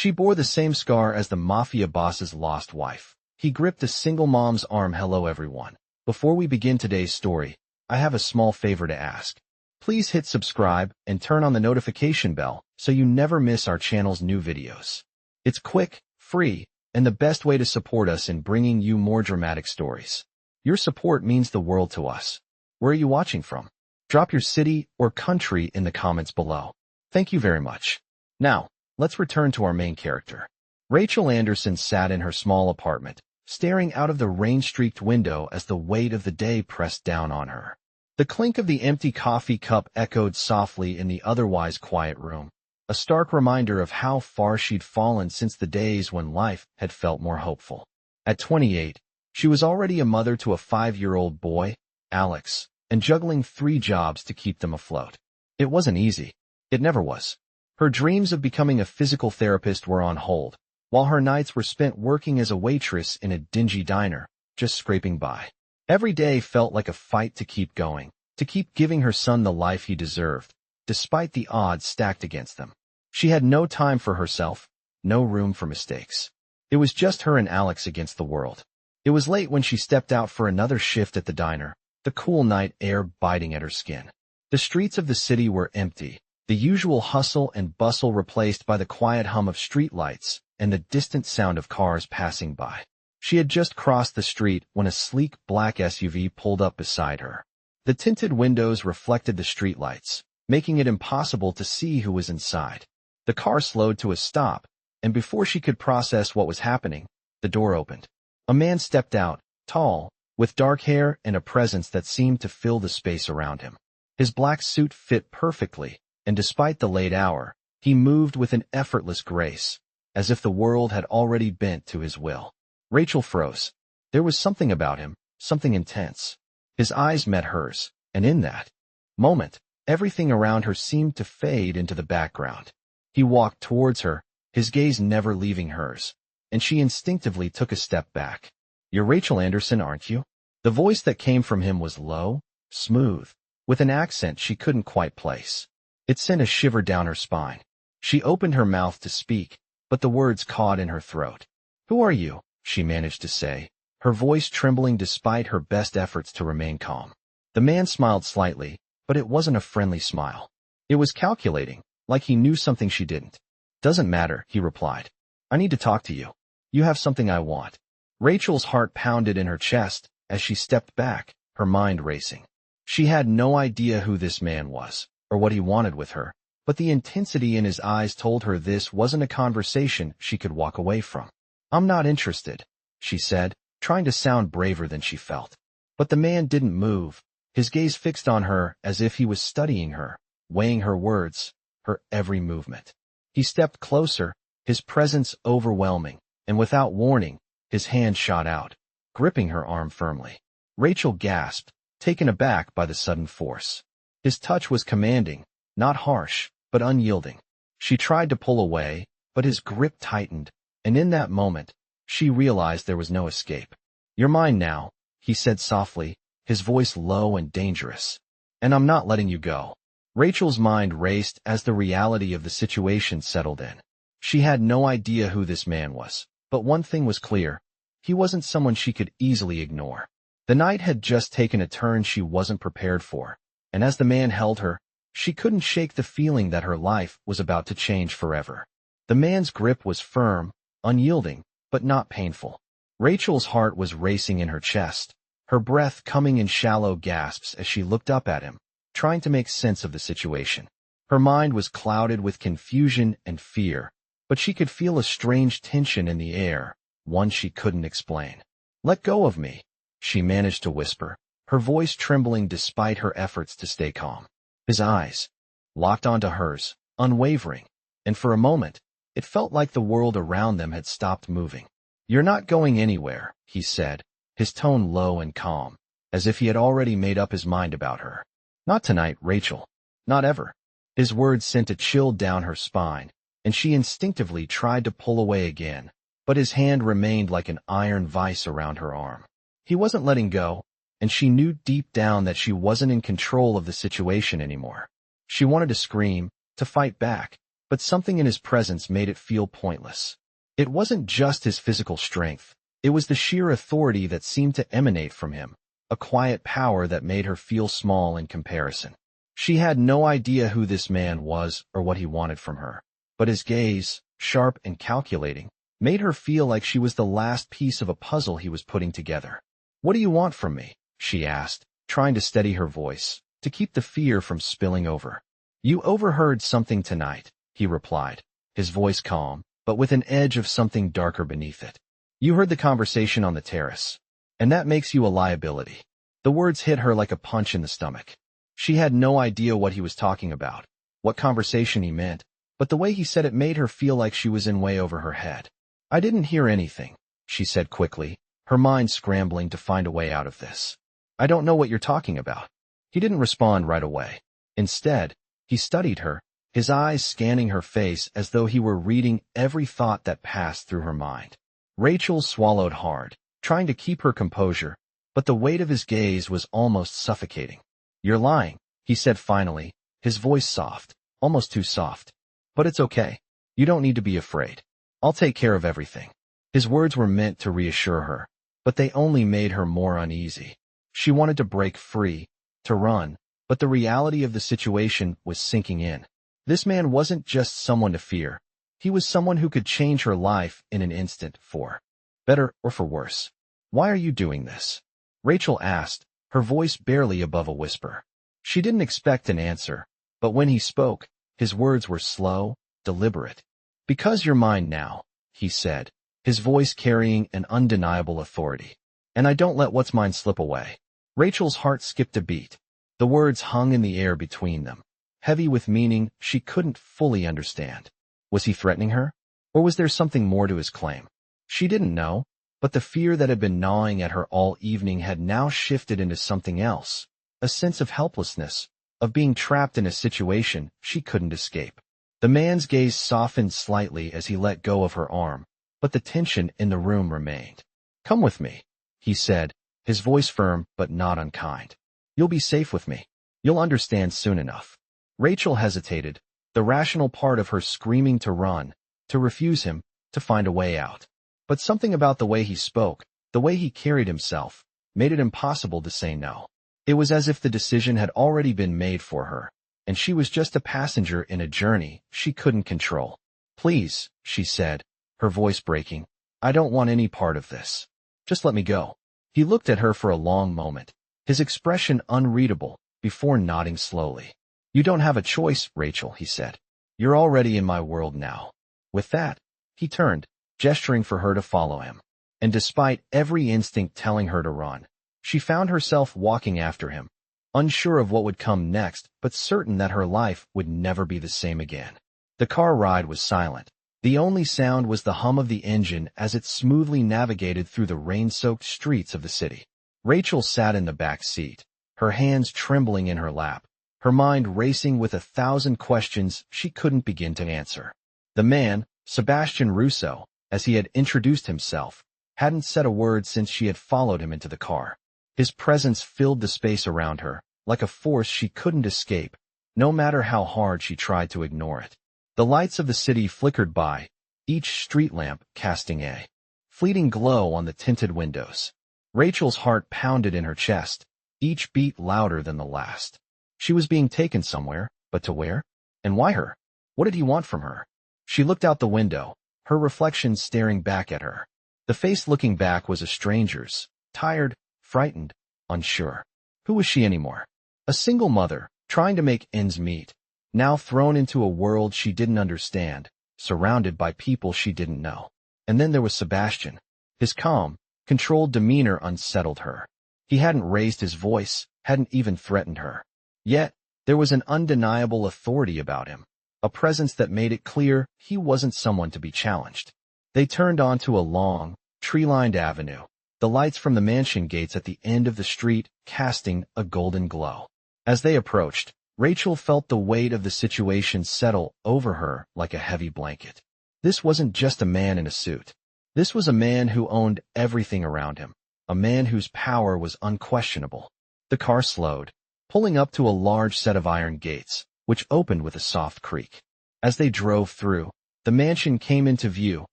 She bore the same scar as the Mafia boss's lost wife. He gripped a single mom's arm. Hello everyone. Before we begin today's story, I have a small favor to ask. Please hit subscribe and turn on the notification bell so you never miss our channel's new videos. It's quick, free, and the best way to support us in bringing you more dramatic stories. Your support means the world to us. Where are you watching from? Drop your city or country in the comments below. Thank you very much. Now, let's return to our main character. Rachel Anderson sat in her small apartment, staring out of the rain-streaked window as the weight of the day pressed down on her. The clink of the empty coffee cup echoed softly in the otherwise quiet room, a stark reminder of how far she'd fallen since the days when life had felt more hopeful. At 28, she was already a mother to a 5-year-old boy, Alex, and juggling 3 jobs to keep them afloat. It wasn't easy. It never was. Her dreams of becoming a physical therapist were on hold, while her nights were spent working as a waitress in a dingy diner, just scraping by. Every day felt like a fight to keep going, to keep giving her son the life he deserved, despite the odds stacked against them. She had no time for herself, no room for mistakes. It was just her and Alex against the world. It was late when she stepped out for another shift at the diner, the cool night air biting at her skin. The streets of the city were empty, the usual hustle and bustle replaced by the quiet hum of streetlights and the distant sound of cars passing by. She had just crossed the street when a sleek black SUV pulled up beside her. The tinted windows reflected the streetlights, making it impossible to see who was inside. The car slowed to a stop, and before she could process what was happening, the door opened. A man stepped out, tall, with dark hair and a presence that seemed to fill the space around him. His black suit fit perfectly, and despite the late hour, he moved with an effortless grace, as if the world had already bent to his will. Rachel froze. There was something about him, something intense. His eyes met hers, and in that moment, everything around her seemed to fade into the background. He walked towards her, his gaze never leaving hers, and she instinctively took a step back. "You're Rachel Anderson, aren't you?" The voice that came from him was low, smooth, with an accent she couldn't quite place. It sent a shiver down her spine. She opened her mouth to speak, but the words caught in her throat. "Who are you?" she managed to say, her voice trembling despite her best efforts to remain calm. The man smiled slightly, but it wasn't a friendly smile. It was calculating, like he knew something she didn't. "Doesn't matter," he replied. "I need to talk to you. You have something I want." Rachel's heart pounded in her chest as she stepped back, her mind racing. She had no idea who this man was, or what he wanted with her, but the intensity in his eyes told her this wasn't a conversation she could walk away from. "I'm not interested," she said, trying to sound braver than she felt. But the man didn't move, his gaze fixed on her as if he was studying her, weighing her words, her every movement. He stepped closer, his presence overwhelming, and without warning, his hand shot out, gripping her arm firmly. Rachel gasped, taken aback by the sudden force. His touch was commanding, not harsh, but unyielding. She tried to pull away, but his grip tightened, and in that moment, she realized there was no escape. "You're mine now," he said softly, his voice low and dangerous. "And I'm not letting you go." Rachel's mind raced as the reality of the situation settled in. She had no idea who this man was, but one thing was clear. He wasn't someone she could easily ignore. The night had just taken a turn she wasn't prepared for, and as the man held her, she couldn't shake the feeling that her life was about to change forever. The man's grip was firm, unyielding, but not painful. Rachel's heart was racing in her chest, her breath coming in shallow gasps as she looked up at him, trying to make sense of the situation. Her mind was clouded with confusion and fear, but she could feel a strange tension in the air, one she couldn't explain. "Let go of me," she managed to whisper, her voice trembling despite her efforts to stay calm. His eyes locked onto hers, unwavering, and for a moment, it felt like the world around them had stopped moving. "You're not going anywhere," he said, his tone low and calm, as if he had already made up his mind about her. "Not tonight, Rachel. Not ever." His words sent a chill down her spine, and she instinctively tried to pull away again, but his hand remained like an iron vice around her arm. He wasn't letting go, and she knew deep down that she wasn't in control of the situation anymore. She wanted to scream, to fight back, but something in his presence made it feel pointless. It wasn't just his physical strength. It was the sheer authority that seemed to emanate from him, a quiet power that made her feel small in comparison. She had no idea who this man was or what he wanted from her, but his gaze, sharp and calculating, made her feel like she was the last piece of a puzzle he was putting together. "What do you want from me?" she asked, trying to steady her voice, to keep the fear from spilling over. "You overheard something tonight," he replied, his voice calm, but with an edge of something darker beneath it. "You heard the conversation on the terrace, and that makes you a liability." The words hit her like a punch in the stomach. She had no idea what he was talking about, what conversation he meant, but the way he said it made her feel like she was in way over her head. "I didn't hear anything," she said quickly, her mind scrambling to find a way out of this. "I don't know what you're talking about." He didn't respond right away. Instead, he studied her, his eyes scanning her face as though he were reading every thought that passed through her mind. Rachel swallowed hard, trying to keep her composure, but the weight of his gaze was almost suffocating. "You're lying," he said finally, his voice soft, almost too soft. "But it's okay. You don't need to be afraid. I'll take care of everything." His words were meant to reassure her, but they only made her more uneasy. She wanted to break free, to run, but the reality of the situation was sinking in. This man wasn't just someone to fear. He was someone who could change her life in an instant, for better or for worse. "Why are you doing this?" Rachel asked, her voice barely above a whisper. She didn't expect an answer, but when he spoke, his words were slow, deliberate. "Because you're mine now," he said, his voice carrying an undeniable authority. "And I don't let what's mine slip away." Rachel's heart skipped a beat. The words hung in the air between them, heavy with meaning she couldn't fully understand. Was he threatening her? Or was there something more to his claim? She didn't know, but the fear that had been gnawing at her all evening had now shifted into something else, a sense of helplessness, of being trapped in a situation she couldn't escape. The man's gaze softened slightly as he let go of her arm, but the tension in the room remained. "Come with me," he said, his voice firm but not unkind. "You'll be safe with me. You'll understand soon enough." Rachel hesitated, the rational part of her screaming to run, to refuse him, to find a way out. But something about the way he spoke, the way he carried himself, made it impossible to say no. It was as if the decision had already been made for her, and she was just a passenger in a journey she couldn't control. "Please," she said, her voice breaking, "I don't want any part of this. Just let me go." He looked at her for a long moment, his expression unreadable, before nodding slowly. "You don't have a choice, Rachel," he said. "You're already in my world now." With that, he turned, gesturing for her to follow him. And despite every instinct telling her to run, she found herself walking after him, unsure of what would come next, but certain that her life would never be the same again. The car ride was silent. The only sound was the hum of the engine as it smoothly navigated through the rain-soaked streets of the city. Rachel sat in the back seat, her hands trembling in her lap, her mind racing with 1,000 questions she couldn't begin to answer. The man, Sebastian Russo, as he had introduced himself, hadn't said a word since she had followed him into the car. His presence filled the space around her, like a force she couldn't escape, no matter how hard she tried to ignore it. The lights of the city flickered by, each street lamp casting a fleeting glow on the tinted windows. Rachel's heart pounded in her chest, each beat louder than the last. She was being taken somewhere, but to where? And why her? What did he want from her? She looked out the window, her reflection staring back at her. The face looking back was a stranger's, tired, frightened, unsure. Who was she anymore? A single mother, trying to make ends meet, now thrown into a world she didn't understand, surrounded by people she didn't know. And then there was Sebastian. His calm, controlled demeanor unsettled her. He hadn't raised his voice, hadn't even threatened her. Yet, there was an undeniable authority about him, a presence that made it clear he wasn't someone to be challenged. They turned onto a long, tree-lined avenue, the lights from the mansion gates at the end of the street casting a golden glow. As they approached, Rachel felt the weight of the situation settle over her like a heavy blanket. This wasn't just a man in a suit. This was a man who owned everything around him, a man whose power was unquestionable. The car slowed, pulling up to a large set of iron gates, which opened with a soft creak. As they drove through, the mansion came into view,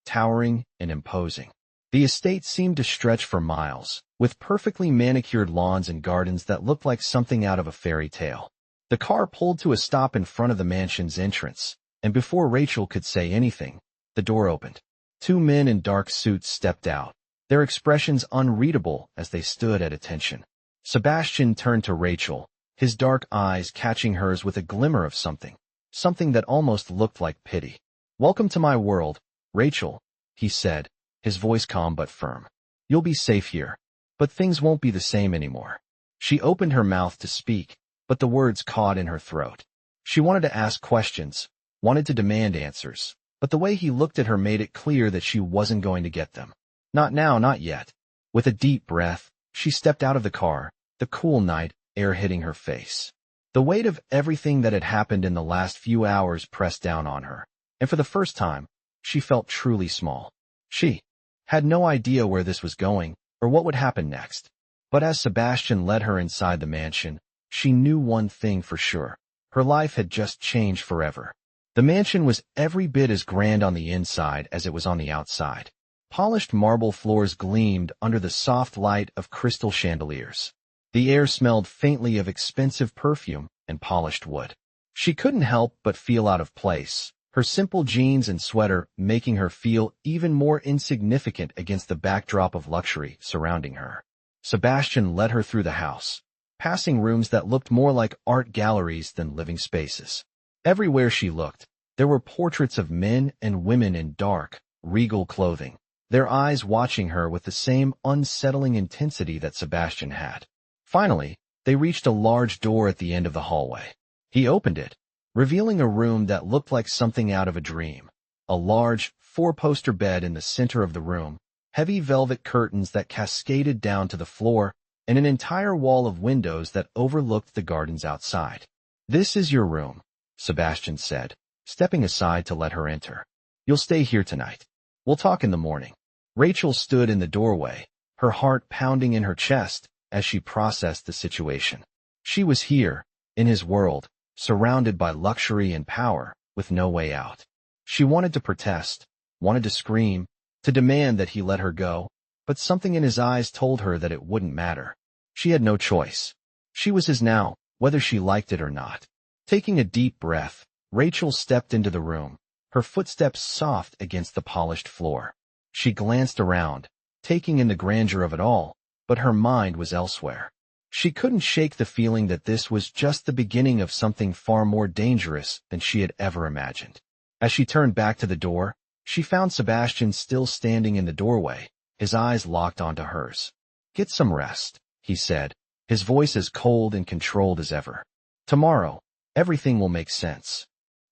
towering and imposing. The estate seemed to stretch for miles, with perfectly manicured lawns and gardens that looked like something out of a fairy tale. The car pulled to a stop in front of the mansion's entrance, and before Rachel could say anything, the door opened. Two men in dark suits stepped out, their expressions unreadable as they stood at attention. Sebastian turned to Rachel, his dark eyes catching hers with a glimmer of something that almost looked like pity. "Welcome to my world, Rachel," he said, his voice calm but firm. "You'll be safe here, but things won't be the same anymore." She opened her mouth to speak, but the words caught in her throat. She wanted to ask questions, wanted to demand answers, but the way he looked at her made it clear that she wasn't going to get them. Not now, not yet. With a deep breath, she stepped out of the car, the cool night air hitting her face. The weight of everything that had happened in the last few hours pressed down on her, and for the first time, she felt truly small. She had no idea where this was going or what would happen next. But as Sebastian led her inside the mansion, she knew one thing for sure. Her life had just changed forever. The mansion was every bit as grand on the inside as it was on the outside. Polished marble floors gleamed under the soft light of crystal chandeliers. The air smelled faintly of expensive perfume and polished wood. She couldn't help but feel out of place, her simple jeans and sweater making her feel even more insignificant against the backdrop of luxury surrounding her. Sebastian led her through the house, passing rooms that looked more like art galleries than living spaces. Everywhere she looked, there were portraits of men and women in dark, regal clothing, their eyes watching her with the same unsettling intensity that Sebastian had. Finally, they reached a large door at the end of the hallway. He opened it, revealing a room that looked like something out of a dream. A large, four-poster bed in the center of the room, heavy velvet curtains that cascaded down to the floor, and an entire wall of windows that overlooked the gardens outside. "This is your room," Sebastian said, stepping aside to let her enter. "You'll stay here tonight. We'll talk in the morning." Rachel stood in the doorway, her heart pounding in her chest as she processed the situation. She was here, in his world, surrounded by luxury and power, with no way out. She wanted to protest, wanted to scream, to demand that he let her go, but something in his eyes told her that it wouldn't matter. She had no choice. She was his now, whether she liked it or not. Taking a deep breath, Rachel stepped into the room, her footsteps soft against the polished floor. She glanced around, taking in the grandeur of it all, but her mind was elsewhere. She couldn't shake the feeling that this was just the beginning of something far more dangerous than she had ever imagined. As she turned back to the door, she found Sebastian still standing in the doorway, his eyes locked onto hers. "Get some rest," he said, his voice as cold and controlled as ever. "Tomorrow, everything will make sense."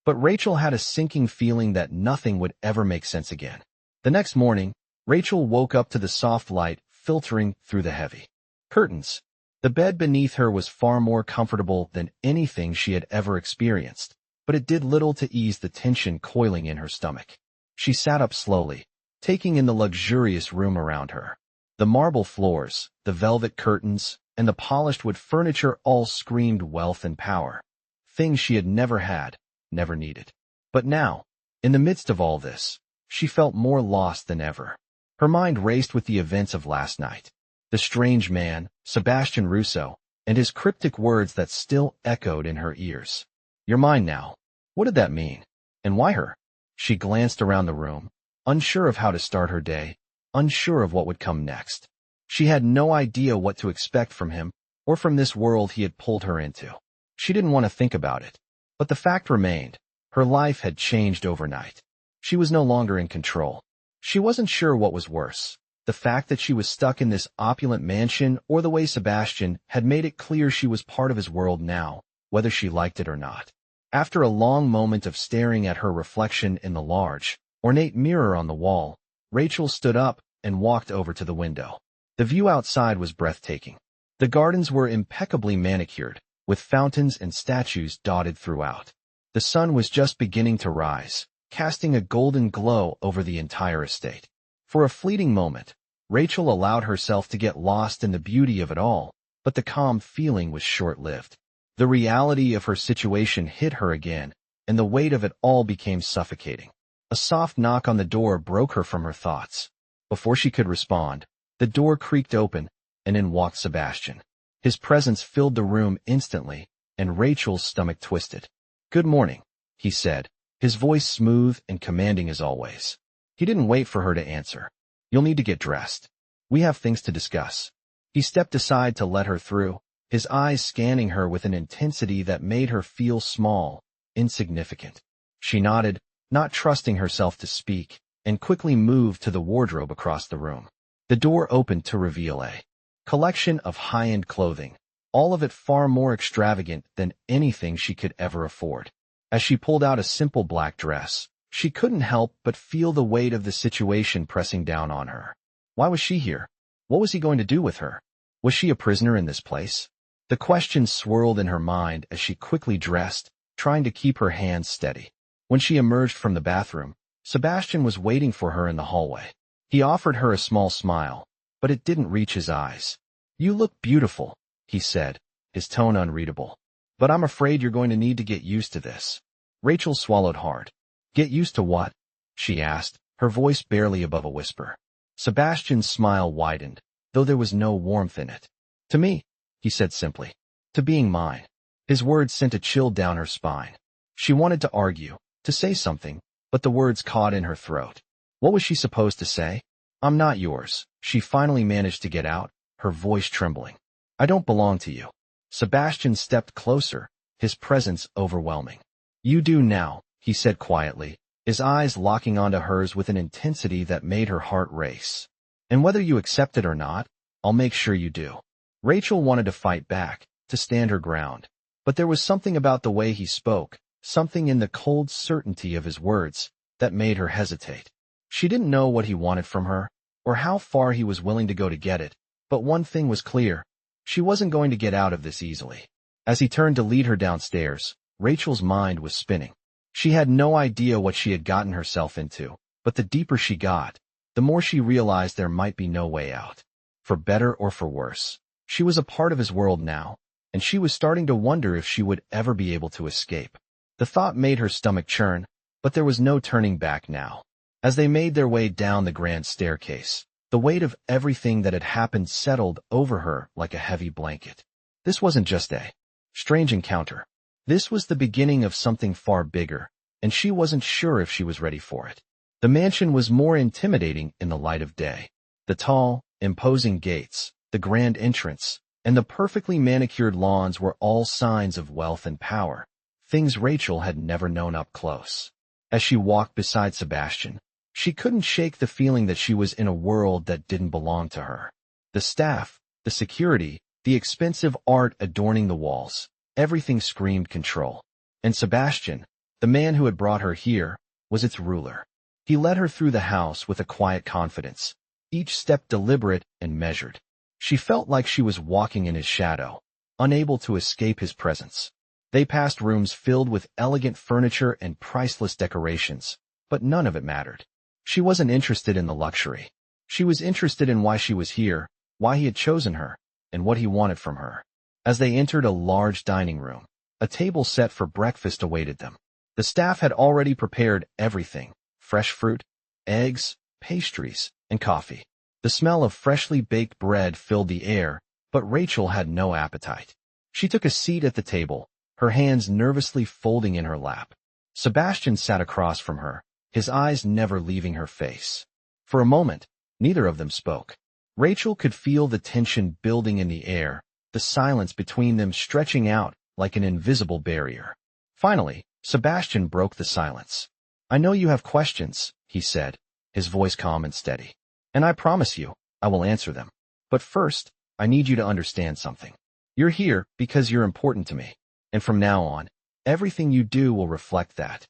But Rachel had a sinking feeling that nothing would ever make sense again. The next morning, Rachel woke up to the soft light filtering through the heavy curtains. The bed beneath her was far more comfortable than anything she had ever experienced, but it did little to ease the tension coiling in her stomach. She sat up slowly, taking in the luxurious room around her. The marble floors, the velvet curtains, and the polished wood furniture all screamed wealth and power, things she had never had, never needed. But now, in the midst of all this, she felt more lost than ever. Her mind raced with the events of last night. The strange man, Sebastian Russo, and his cryptic words that still echoed in her ears. "You're mine now." What did that mean? And why her? She glanced around the room, unsure of how to start her day, unsure of what would come next. She had no idea what to expect from him, or from this world he had pulled her into. She didn't want to think about it. But the fact remained, her life had changed overnight. She was no longer in control. She wasn't sure what was worse, the fact that she was stuck in this opulent mansion or the way Sebastian had made it clear she was part of his world now, whether she liked it or not. After a long moment of staring at her reflection in the large, ornate mirror on the wall, Rachel stood up and walked over to the window. The view outside was breathtaking. The gardens were impeccably manicured, with fountains and statues dotted throughout. The sun was just beginning to rise, casting a golden glow over the entire estate. For a fleeting moment, Rachel allowed herself to get lost in the beauty of it all, but the calm feeling was short-lived. The reality of her situation hit her again, and the weight of it all became suffocating. A soft knock on the door broke her from her thoughts. Before she could respond, the door creaked open, and in walked Sebastian. His presence filled the room instantly, and Rachel's stomach twisted. "Good morning," he said, his voice smooth and commanding as always. He didn't wait for her to answer. "You'll need to get dressed. We have things to discuss." He stepped aside to let her through, his eyes scanning her with an intensity that made her feel small, insignificant. She nodded, not trusting herself to speak, and quickly moved to the wardrobe across the room. The door opened to reveal a collection of high-end clothing, all of it far more extravagant than anything she could ever afford. As she pulled out a simple black dress, she couldn't help but feel the weight of the situation pressing down on her. Why was she here? What was he going to do with her? Was she a prisoner in this place? The questions swirled in her mind as she quickly dressed, trying to keep her hands steady. When she emerged from the bathroom, Sebastian was waiting for her in the hallway. He offered her a small smile, but it didn't reach his eyes. "You look beautiful," he said, his tone unreadable. "But I'm afraid you're going to need to get used to this." Rachel swallowed hard. "Get used to what?" she asked, her voice barely above a whisper. Sebastian's smile widened, though there was no warmth in it. "To me," he said simply. "To being mine." His words sent a chill down her spine. She wanted to argue, to say something, but the words caught in her throat. What was she supposed to say? "I'm not yours," she finally managed to get out, her voice trembling. "I don't belong to you." Sebastian stepped closer, his presence overwhelming. "You do now," he said quietly, his eyes locking onto hers with an intensity that made her heart race. "And whether you accept it or not, I'll make sure you do." Rachel wanted to fight back, to stand her ground. But there was something about the way he spoke, something in the cold certainty of his words, that made her hesitate. She didn't know what he wanted from her, or how far he was willing to go to get it, but one thing was clear. She wasn't going to get out of this easily. As he turned to lead her downstairs, Rachel's mind was spinning. She had no idea what she had gotten herself into, but the deeper she got, the more she realized there might be no way out. For better or for worse, she was a part of his world now, and she was starting to wonder if she would ever be able to escape. The thought made her stomach churn, but there was no turning back now. As they made their way down the grand staircase, the weight of everything that had happened settled over her like a heavy blanket. This wasn't just a strange encounter. This was the beginning of something far bigger, and she wasn't sure if she was ready for it. The mansion was more intimidating in the light of day. The tall, imposing gates, the grand entrance, and the perfectly manicured lawns were all signs of wealth and power, things Rachel had never known up close. As she walked beside Sebastian, she couldn't shake the feeling that she was in a world that didn't belong to her. The staff, the security, the expensive art adorning the walls, everything screamed control. And Sebastian, the man who had brought her here, was its ruler. He led her through the house with a quiet confidence, each step deliberate and measured. She felt like she was walking in his shadow, unable to escape his presence. They passed rooms filled with elegant furniture and priceless decorations, but none of it mattered. She wasn't interested in the luxury. She was interested in why she was here, why he had chosen her, and what he wanted from her. As they entered a large dining room, a table set for breakfast awaited them. The staff had already prepared everything: fresh fruit, eggs, pastries, and coffee. The smell of freshly baked bread filled the air, but Rachel had no appetite. She took a seat at the table, her hands nervously folding in her lap. Sebastian sat across from her, his eyes never leaving her face. For a moment, neither of them spoke. Rachel could feel the tension building in the air, the silence between them stretching out like an invisible barrier. Finally, Sebastian broke the silence. "I know you have questions," he said, his voice calm and steady. "And I promise you, I will answer them. But first, I need you to understand something. You're here because you're important to me, and from now on, everything you do will reflect that."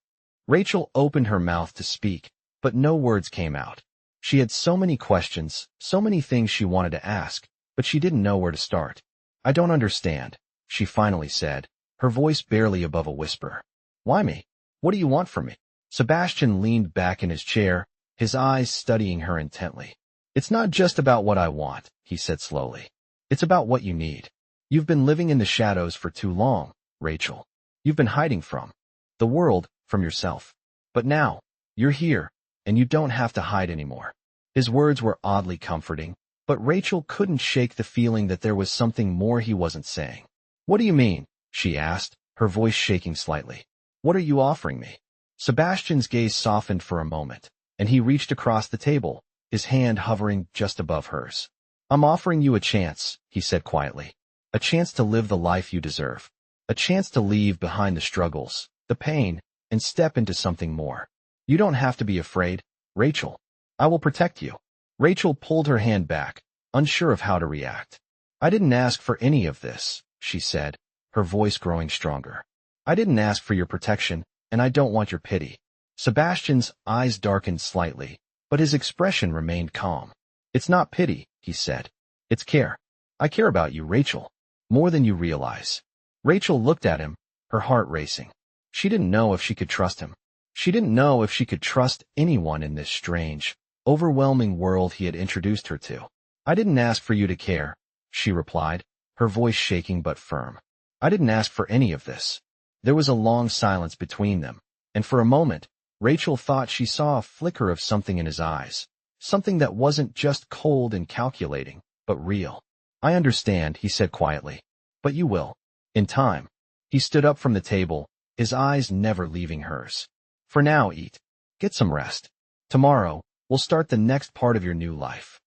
Rachel opened her mouth to speak, but no words came out. She had so many questions, so many things she wanted to ask, but she didn't know where to start. "I don't understand," she finally said, her voice barely above a whisper. "Why me? What do you want from me?" Sebastian leaned back in his chair, his eyes studying her intently. "It's not just about what I want," he said slowly. "It's about what you need. You've been living in the shadows for too long, Rachel. You've been hiding from the world, from yourself. But now, you're here, and you don't have to hide anymore. His words were oddly comforting, but Rachel couldn't shake the feeling that there was something more he wasn't saying. What do you mean? She asked, her voice shaking slightly. What are you offering me? Sebastian's gaze softened for a moment, and he reached across the table, his hand hovering just above hers. I'm offering you a chance, he said quietly. A chance to live the life you deserve. A chance to leave behind the struggles, the pain, and step into something more. You don't have to be afraid, Rachel. I will protect you. Rachel pulled her hand back, unsure of how to react. I didn't ask for any of this, she said, her voice growing stronger. I didn't ask for your protection, and I don't want your pity. Sebastian's eyes darkened slightly, but his expression remained calm. It's not pity, he said. It's care. I care about you, Rachel. More than you realize. Rachel looked at him, her heart racing. She didn't know if she could trust him. She didn't know if she could trust anyone in this strange, overwhelming world he had introduced her to. I didn't ask for you to care, she replied, her voice shaking but firm. I didn't ask for any of this. There was a long silence between them, and for a moment, Rachel thought she saw a flicker of something in his eyes, something that wasn't just cold and calculating, but real. I understand, he said quietly. But you will. In time. He stood up from the table, his eyes never leaving hers. For now, eat. Get some rest. Tomorrow, we'll start the next part of your new life.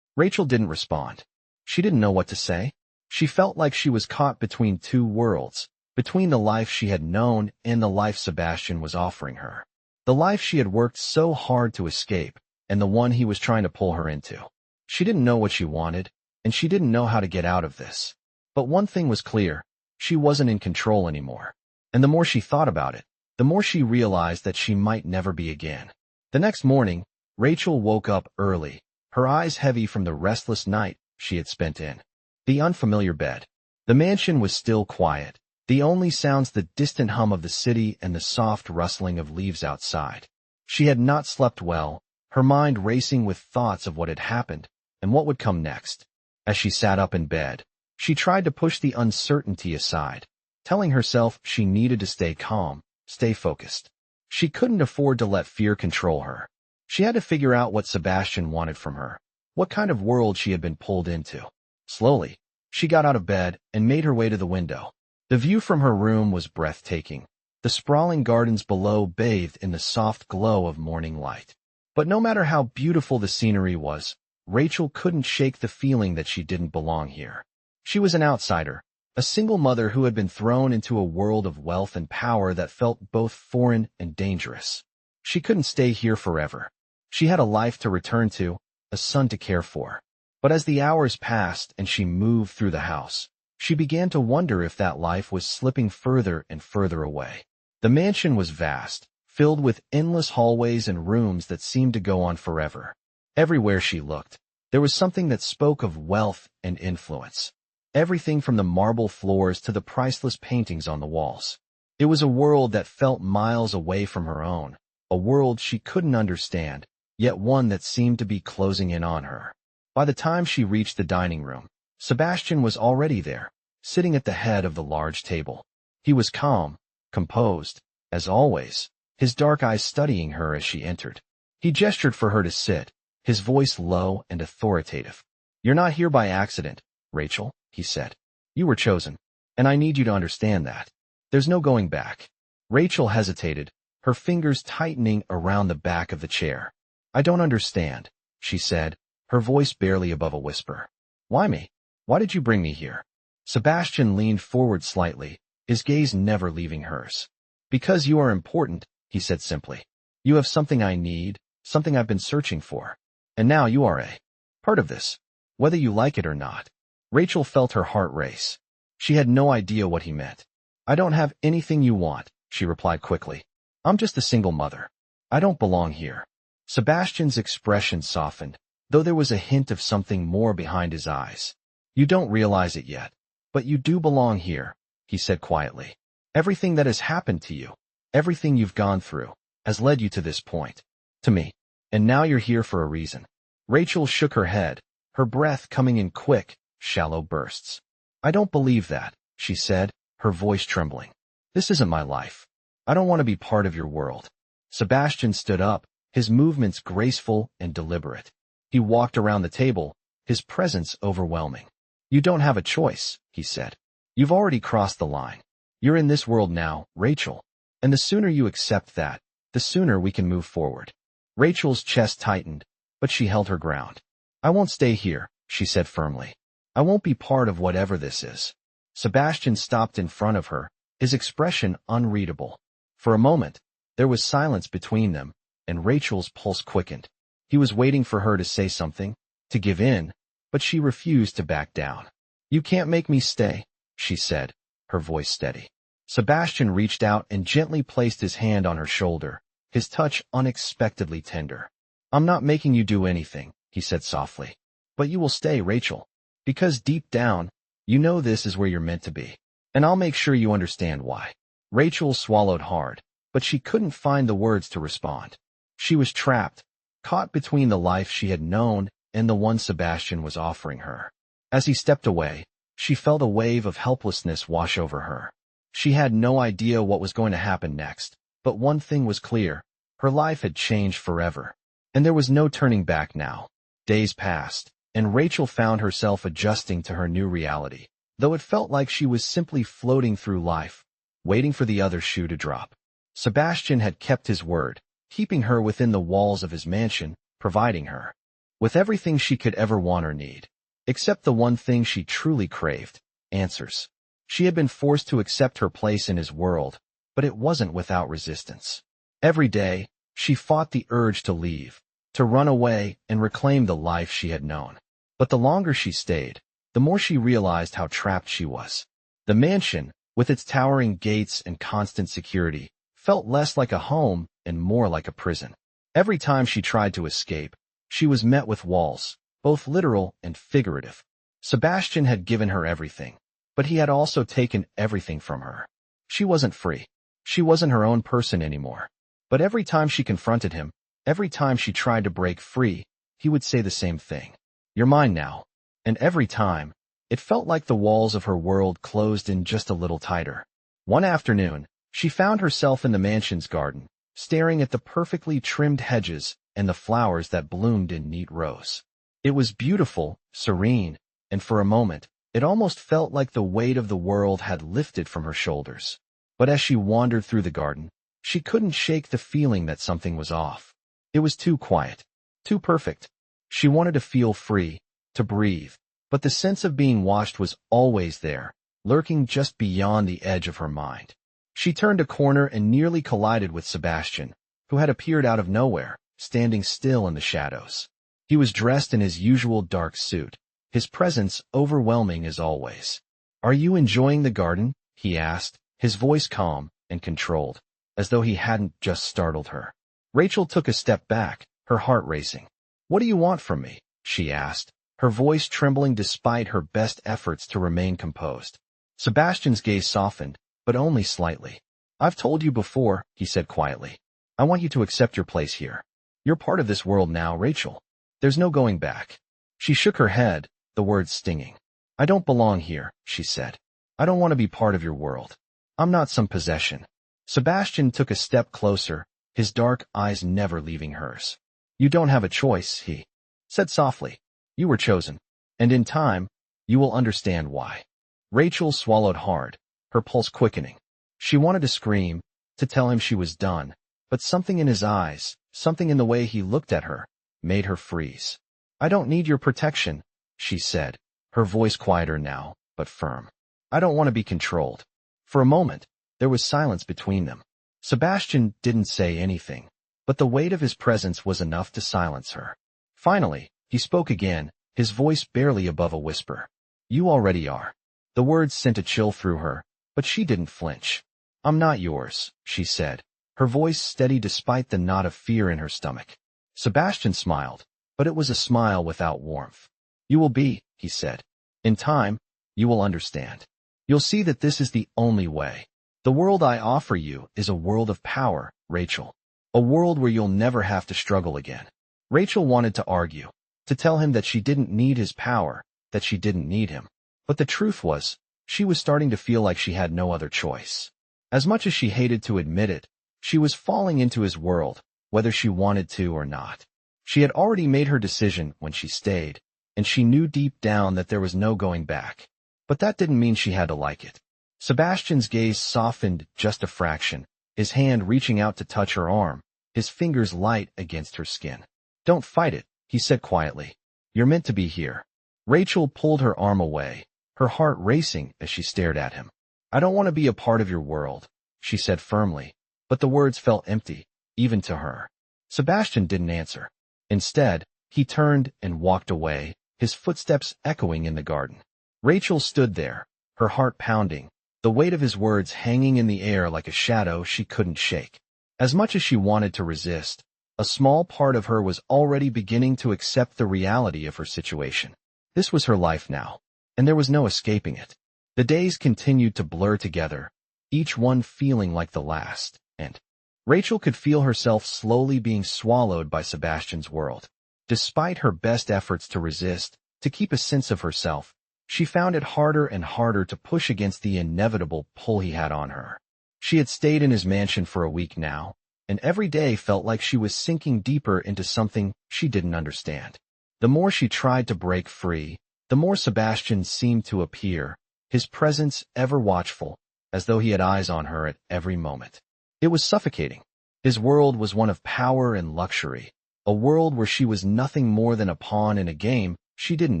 Rachel didn't respond. She didn't know what to say. She felt like she was caught between two worlds, between the life she had known and the life Sebastian was offering her. The life she had worked so hard to escape, and the one he was trying to pull her into. She didn't know what she wanted, and she didn't know how to get out of this. But one thing was clear, she wasn't in control anymore. And the more she thought about it, the more she realized that she might never be again. The next morning, Rachel woke up early, her eyes heavy from the restless night she had spent in the unfamiliar bed. The mansion was still quiet, the only sounds the distant hum of the city and the soft rustling of leaves outside. She had not slept well, her mind racing with thoughts of what had happened and what would come next. As she sat up in bed, she tried to push the uncertainty aside, telling herself she needed to stay calm, stay focused. She couldn't afford to let fear control her. She had to figure out what Sebastian wanted from her, what kind of world she had been pulled into. Slowly, she got out of bed and made her way to the window. The view from her room was breathtaking, the sprawling gardens below bathed in the soft glow of morning light. But no matter how beautiful the scenery was, Rachel couldn't shake the feeling that she didn't belong here. She was an outsider, a single mother who had been thrown into a world of wealth and power that felt both foreign and dangerous. She couldn't stay here forever. She had a life to return to, a son to care for. But as the hours passed and she moved through the house, she began to wonder if that life was slipping further and further away. The mansion was vast, filled with endless hallways and rooms that seemed to go on forever. Everywhere she looked, there was something that spoke of wealth and influence. Everything from the marble floors to the priceless paintings on the walls. It was a world that felt miles away from her own, a world she couldn't understand, yet one that seemed to be closing in on her. By the time she reached the dining room, Sebastian was already there, sitting at the head of the large table. He was calm, composed, as always, his dark eyes studying her as she entered. He gestured for her to sit, his voice low and authoritative. You're not here by accident, Rachel, he said. You were chosen, and I need you to understand that. There's no going back. Rachel hesitated, her fingers tightening around the back of the chair. I don't understand, she said, her voice barely above a whisper. Why me? Why did you bring me here? Sebastian leaned forward slightly, his gaze never leaving hers. Because you are important, he said simply. You have something I need, something I've been searching for. And now you are a part of this, whether you like it or not. Rachel felt her heart race. She had no idea what he meant. I don't have anything you want, she replied quickly. I'm just a single mother. I don't belong here. Sebastian's expression softened, though there was a hint of something more behind his eyes. You don't realize it yet, but you do belong here, he said quietly. Everything that has happened to you, everything you've gone through, has led you to this point, to me. And now you're here for a reason. Rachel shook her head, her breath coming in quick, shallow bursts. I don't believe that, she said, her voice trembling. This isn't my life. I don't want to be part of your world. Sebastian stood up, his movements graceful and deliberate. He walked around the table, his presence overwhelming. You don't have a choice, he said. You've already crossed the line. You're in this world now, Rachel. And the sooner you accept that, the sooner we can move forward. Rachel's chest tightened, but she held her ground. I won't stay here, she said firmly. I won't be part of whatever this is. Sebastian stopped in front of her, his expression unreadable. For a moment, there was silence between them, and Rachel's pulse quickened. He was waiting for her to say something, to give in, but she refused to back down. You can't make me stay, she said, her voice steady. Sebastian reached out and gently placed his hand on her shoulder, his touch unexpectedly tender. I'm not making you do anything, he said softly. But you will stay, Rachel. Because deep down, you know this is where you're meant to be. And I'll make sure you understand why. Rachel swallowed hard, but she couldn't find the words to respond. She was trapped, caught between the life she had known and the one Sebastian was offering her. As he stepped away, she felt a wave of helplessness wash over her. She had no idea what was going to happen next, but one thing was clear. Her life had changed forever. And there was no turning back now. Days passed, and Rachel found herself adjusting to her new reality, though it felt like she was simply floating through life, waiting for the other shoe to drop. Sebastian had kept his word, keeping her within the walls of his mansion, providing her with everything she could ever want or need, except the one thing she truly craved, answers. She had been forced to accept her place in his world, but it wasn't without resistance. Every day, she fought the urge to leave, to run away and reclaim the life she had known. But the longer she stayed, the more she realized how trapped she was. The mansion, with its towering gates and constant security, felt less like a home and more like a prison. Every time she tried to escape, she was met with walls, both literal and figurative. Sebastian had given her everything, but he had also taken everything from her. She wasn't free. She wasn't her own person anymore. But every time she confronted him, every time she tried to break free, he would say the same thing. You're mine now. And every time, it felt like the walls of her world closed in just a little tighter. One afternoon, she found herself in the mansion's garden, staring at the perfectly trimmed hedges and the flowers that bloomed in neat rows. It was beautiful, serene, and for a moment, it almost felt like the weight of the world had lifted from her shoulders. But as she wandered through the garden, she couldn't shake the feeling that something was off. It was too quiet, too perfect. She wanted to feel free, to breathe, but the sense of being watched was always there, lurking just beyond the edge of her mind. She turned a corner and nearly collided with Sebastian, who had appeared out of nowhere, standing still in the shadows. He was dressed in his usual dark suit, his presence overwhelming as always. Are you enjoying the garden? He asked, his voice calm and controlled, as though he hadn't just startled her. Rachel took a step back, her heart racing. What do you want from me? She asked, her voice trembling despite her best efforts to remain composed. Sebastian's gaze softened, but only slightly. I've told you before, he said quietly. I want you to accept your place here. You're part of this world now, Rachel. There's no going back. She shook her head, the words stinging. I don't belong here, she said. I don't want to be part of your world. I'm not some possession. Sebastian took a step closer, his dark eyes never leaving hers. You don't have a choice, he said softly. You were chosen. And in time, you will understand why. Rachel swallowed hard, her pulse quickening. She wanted to scream, to tell him she was done, but something in his eyes, something in the way he looked at her, made her freeze. I don't need your protection, she said, her voice quieter now, but firm. I don't want to be controlled. For a moment, there was silence between them. Sebastian didn't say anything, but the weight of his presence was enough to silence her. Finally, he spoke again, his voice barely above a whisper. You already are. The words sent a chill through her, but she didn't flinch. I'm not yours, she said, her voice steady despite the knot of fear in her stomach. Sebastian smiled, but it was a smile without warmth. You will be, he said. In time, you will understand. You'll see that this is the only way. The world I offer you is a world of power, Rachel. A world where you'll never have to struggle again. Rachel wanted to argue, to tell him that she didn't need his power, that she didn't need him. But the truth was, she was starting to feel like she had no other choice. As much as she hated to admit it, she was falling into his world, whether she wanted to or not. She had already made her decision when she stayed, and she knew deep down that there was no going back. But that didn't mean she had to like it. Sebastian's gaze softened just a fraction, his hand reaching out to touch her arm, his fingers light against her skin. "Don't fight it," he said quietly. "You're meant to be here." Rachel pulled her arm away, her heart racing as she stared at him. "I don't want to be a part of your world," she said firmly, but the words felt empty, even to her. Sebastian didn't answer. Instead, he turned and walked away, his footsteps echoing in the garden. Rachel stood there, her heart pounding, the weight of his words hanging in the air like a shadow she couldn't shake. As much as she wanted to resist, a small part of her was already beginning to accept the reality of her situation. This was her life now, and there was no escaping it. The days continued to blur together, each one feeling like the last, and Rachel could feel herself slowly being swallowed by Sebastian's world. Despite her best efforts to resist, to keep a sense of herself, she found it harder and harder to push against the inevitable pull he had on her. She had stayed in his mansion for a week now, and every day felt like she was sinking deeper into something she didn't understand. The more she tried to break free, the more Sebastian seemed to appear, his presence ever watchful, as though he had eyes on her at every moment. It was suffocating. His world was one of power and luxury, a world where she was nothing more than a pawn in a game she didn't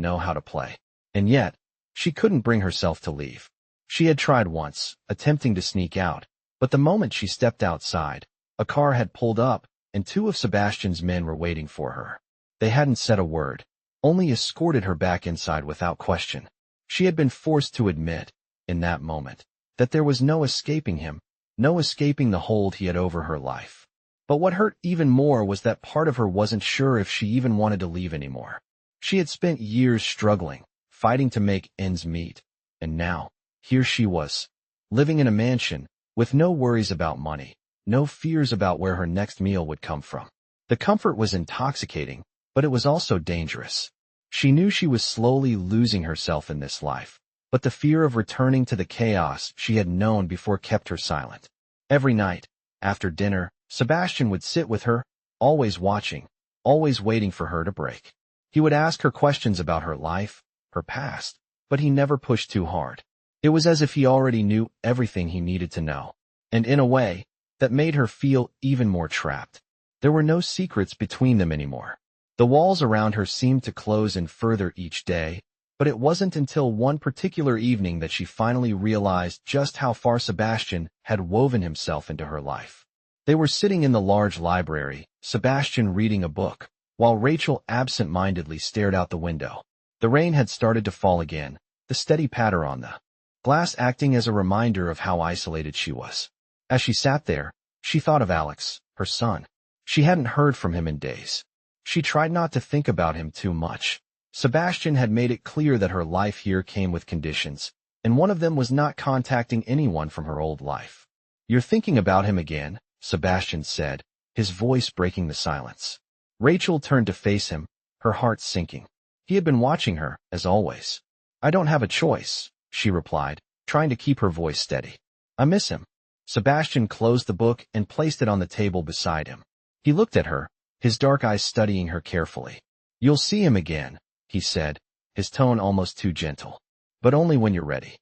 know how to play. And yet, she couldn't bring herself to leave. She had tried once, attempting to sneak out, but the moment she stepped outside, a car had pulled up, and two of Sebastian's men were waiting for her. They hadn't said a word, only escorted her back inside without question. She had been forced to admit, in that moment, that there was no escaping him, no escaping the hold he had over her life. But what hurt even more was that part of her wasn't sure if she even wanted to leave anymore. She had spent years struggling, fighting to make ends meet, and now, here she was, living in a mansion, with no worries about money, no fears about where her next meal would come from. The comfort was intoxicating, but it was also dangerous. She knew she was slowly losing herself in this life, but the fear of returning to the chaos she had known before kept her silent. Every night, after dinner, Sebastian would sit with her, always watching, always waiting for her to break. He would ask her questions about her life, her past, but he never pushed too hard. It was as if he already knew everything he needed to know, and in a way, that made her feel even more trapped. There were no secrets between them anymore. The walls around her seemed to close in further each day, but it wasn't until one particular evening that she finally realized just how far Sebastian had woven himself into her life. They were sitting in the large library, Sebastian reading a book, while Rachel absent-mindedly stared out the window. The rain had started to fall again, the steady patter on the glass acting as a reminder of how isolated she was. As she sat there, she thought of Alex, her son. She hadn't heard from him in days. She tried not to think about him too much. Sebastian had made it clear that her life here came with conditions, and one of them was not contacting anyone from her old life. "You're thinking about him again," Sebastian said, his voice breaking the silence. Rachel turned to face him, her heart sinking. He had been watching her, as always. "I don't have a choice," she replied, trying to keep her voice steady. "I miss him." Sebastian closed the book and placed it on the table beside him. He looked at her, his dark eyes studying her carefully. "You'll see him again," he said, his tone almost too gentle. "But only when you're ready."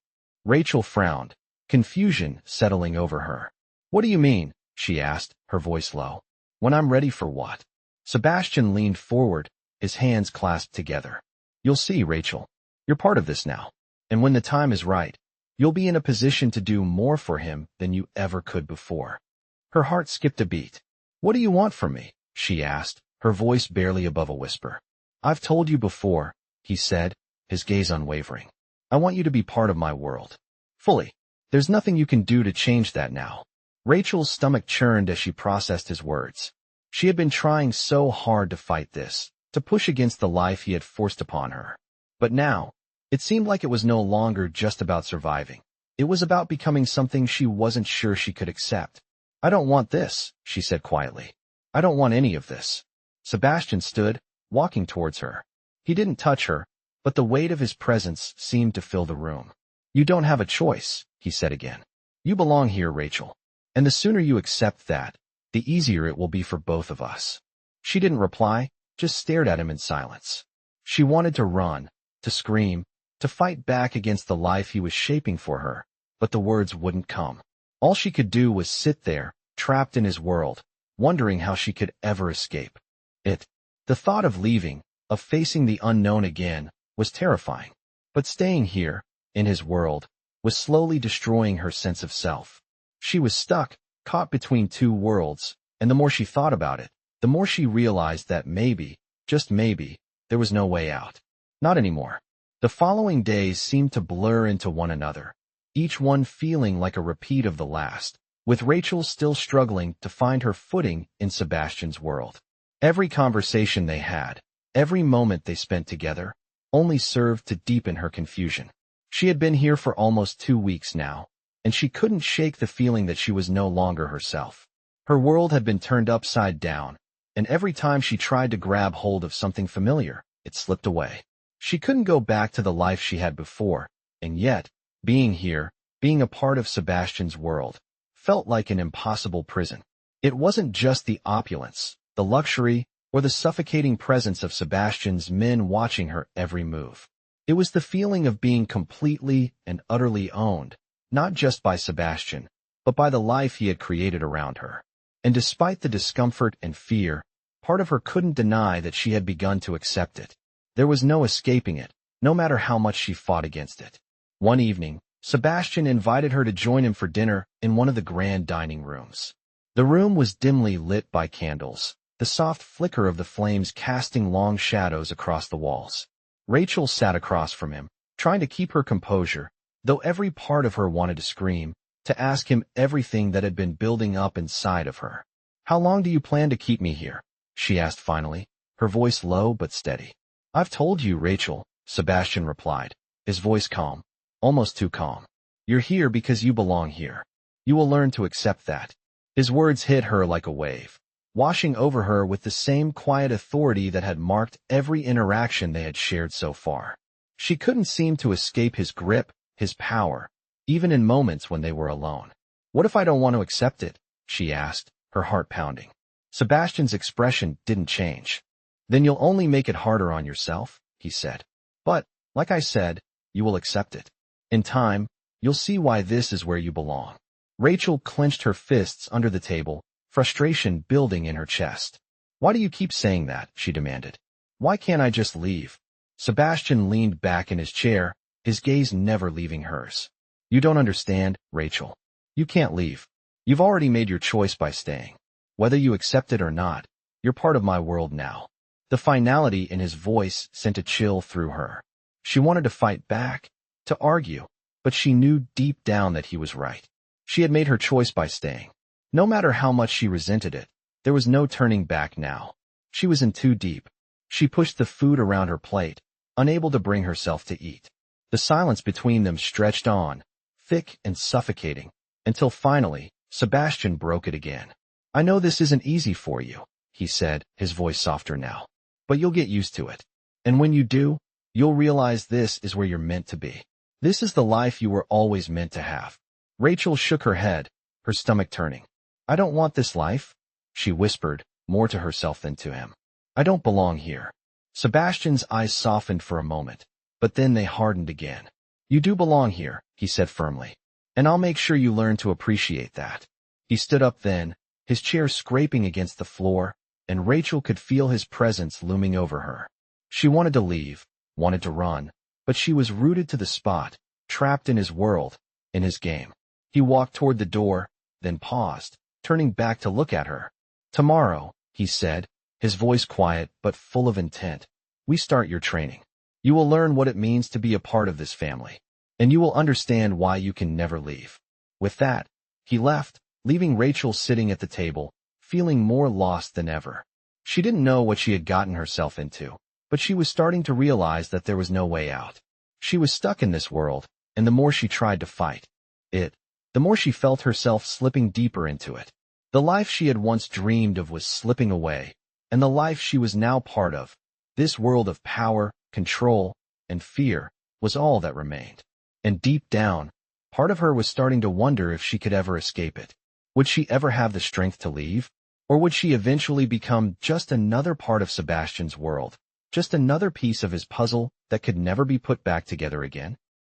Rachel frowned, confusion settling over her. "What do you mean?" she asked, her voice low. "When I'm ready for what?" Sebastian leaned forward, his hands clasped together. "You'll see, Rachel. You're part of this now. And when the time is right, you'll be in a position to do more for him than you ever could before." Her heart skipped a beat. "What do you want from me?" she asked, her voice barely above a whisper. "I've told you before," he said, his gaze unwavering. "I want you to be part of my world. Fully. There's nothing you can do to change that now." Rachel's stomach churned as she processed his words. She had been trying so hard to fight this, to push against the life he had forced upon her. But now, it seemed like it was no longer just about surviving. It was about becoming something she wasn't sure she could accept. "I don't want this," she said quietly. "I don't want any of this." Sebastian stood, walking towards her. He didn't touch her, but the weight of his presence seemed to fill the room. "You don't have a choice," he said again. You belong here, Rachel. And the sooner you accept that, the easier it will be for both of us. She didn't reply, just stared at him in silence. She wanted to run, to scream, to fight back against the life he was shaping for her, but the words wouldn't come. All she could do was sit there, trapped in his world, wondering how she could ever escape. The thought of leaving, of facing the unknown again, was terrifying. But staying here, in his world, was slowly destroying her sense of self. She was stuck, caught between two worlds, and the more she thought about it, the more she realized that maybe, just maybe, there was no way out. Not anymore. The following days seemed to blur into one another, each one feeling like a repeat of the last, with Rachel still struggling to find her footing in Sebastian's world. Every conversation they had, every moment they spent together, only served to deepen her confusion. She had been here for almost 2 weeks now, and she couldn't shake the feeling that she was no longer herself. Her world had been turned upside down, and every time she tried to grab hold of something familiar, it slipped away. She couldn't go back to the life she had before, and yet, being here, being a part of Sebastian's world, felt like an impossible prison. It wasn't just the opulence, the luxury, or the suffocating presence of Sebastian's men watching her every move. It was the feeling of being completely and utterly owned, not just by Sebastian, but by the life he had created around her. And despite the discomfort and fear, part of her couldn't deny that she had begun to accept it. There was no escaping it, no matter how much she fought against it. One evening, Sebastian invited her to join him for dinner in one of the grand dining rooms. The room was dimly lit by candles, the soft flicker of the flames casting long shadows across the walls. Rachel sat across from him, trying to keep her composure, though every part of her wanted to scream, to ask him everything that had been building up inside of her. "How long do you plan to keep me here?" she asked finally, her voice low but steady. "I've told you, Rachel," Sebastian replied, his voice calm, almost too calm. "You're here because you belong here. You will learn to accept that." His words hit her like a wave, washing over her with the same quiet authority that had marked every interaction they had shared so far. She couldn't seem to escape his grip, his power, even in moments when they were alone. "What if I don't want to accept it?" she asked, her heart pounding. Sebastian's expression didn't change. "Then you'll only make it harder on yourself," he said. "But, like I said, you will accept it. In time, you'll see why this is where you belong." Rachel clenched her fists under the table, frustration building in her chest. "Why do you keep saying that?" she demanded. "Why can't I just leave?" Sebastian leaned back in his chair, his gaze never leaving hers. "You don't understand, Rachel. You can't leave. You've already made your choice by staying. Whether you accept it or not, you're part of my world now." The finality in his voice sent a chill through her. She wanted to fight back, to argue, but she knew deep down that he was right. She had made her choice by staying. No matter how much she resented it, there was no turning back now. She was in too deep. She pushed the food around her plate, unable to bring herself to eat. The silence between them stretched on, thick and suffocating, until finally, Sebastian broke it again. "I know this isn't easy for you," he said, his voice softer now. "But you'll get used to it. And when you do, you'll realize this is where you're meant to be. This is the life you were always meant to have." Rachel shook her head, her stomach turning. "I don't want this life," she whispered, more to herself than to him. "I don't belong here." Sebastian's eyes softened for a moment, but then they hardened again. "You do belong here," he said firmly. "And I'll make sure you learn to appreciate that." He stood up then, his chair scraping against the floor, and Rachel could feel his presence looming over her. She wanted to leave, wanted to run, but she was rooted to the spot, trapped in his world, in his game. He walked toward the door, then paused, turning back to look at her. "Tomorrow," he said, his voice quiet but full of intent, "we start your training. You will learn what it means to be a part of this family, and you will understand why you can never leave." With that, he left, leaving Rachel sitting at the table, feeling more lost than ever. She didn't know what she had gotten herself into, but she was starting to realize that there was no way out. She was stuck in this world, and the more she tried to fight it, the more she felt herself slipping deeper into it. The life she had once dreamed of was slipping away, and the life she was now part of, this world of power, control, and fear, was all that remained. And deep down, Part of her was starting to wonder if she could ever escape it. Would she ever have the strength to leave? Or would she eventually become just another part of Sebastian's world, just another piece of his puzzle that could never be put back together again?